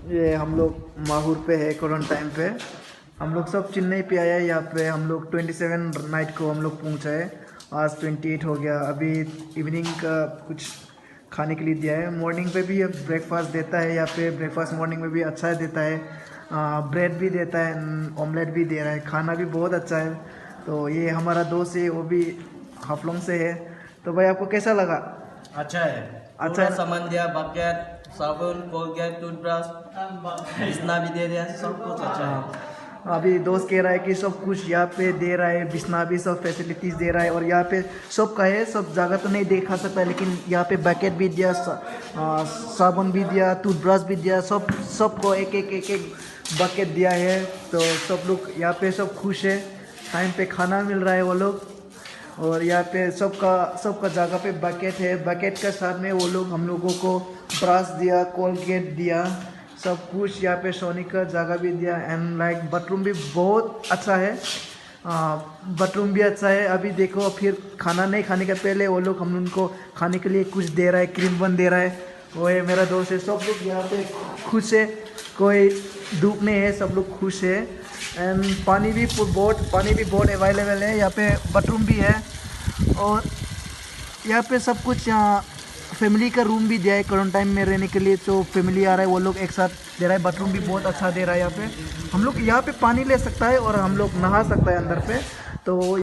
ये हम लोग माहूर पे है क्वारंटाइन पे। हम लोग सब चेन्नई पे आया है। यहाँ पे हम लोग 27 नाइट को हम लोग पहुँचा है। आज 28 हो गया। अभी इवनिंग का कुछ खाने के लिए दिया है। मॉर्निंग पे भी ब्रेकफास्ट देता है। यहाँ पे ब्रेकफास्ट मॉर्निंग में भी अच्छा देता है। ब्रेड भी देता है, ऑमलेट भी दे रहा है। खाना भी बहुत अच्छा है। तो ये हमारा दोस्त है, वो भी हाफलोंग से है। तो भाई आपको कैसा लगा? अच्छा है। अच्छा पूरा है ना? सामान दिया, बकेट, साबुन, कोलगेट, टूथब्रश, बिस्ना भी दे दिया, सब कुछ अच्छा है। हाँ, अभी दोस्त कह रहा है कि सब कुछ यहाँ पे दे रहा है, बिस्ना भी सब फैसिलिटीज़ दे रहा है। और यहाँ पे सब का है, सब जगह तो नहीं देखा सकता, लेकिन यहाँ पे बकेट भी दिया, साबुन भी दिया, टूथब्रश भी दिया, सबको एक एक बकेट दिया है। तो सब लोग यहाँ पे सब खुश है। टाइम पे खाना मिल रहा है वो लोग। और यहाँ पे सबका जगह पे बकेट है। बकेट के साथ में वो लोग हम लोगों को ब्रश दिया, कोलगेट दिया, सब कुछ। यहाँ पे सोने का जगह भी दिया। एंड लाइक बाथरूम भी बहुत अच्छा है। बाथरूम भी अच्छा है। अभी देखो, फिर खाना नहीं खाने के पहले वो लोग हम उनको खाने के लिए कुछ दे रहा है, क्रीम बन दे रहा है। वो है मेरा दोस्त है। सब लोग यहाँ पे खुश है, कोई दुख नहीं है, सब लोग खुश है। एंड पानी भी बहुत अवेलेबल है। यहाँ पे बाथरूम भी है। और यहाँ पे सब कुछ, यहाँ फैमिली का रूम भी दिया है क्वारंटाइन में रहने के लिए। जो फैमिली आ रहा है वो लोग एक साथ दे रहा है। बाथरूम भी बहुत अच्छा दे रहा है। यहाँ पे हम लोग यहाँ पे पानी ले सकता है और हम लोग नहा सकता है अंदर पे। तो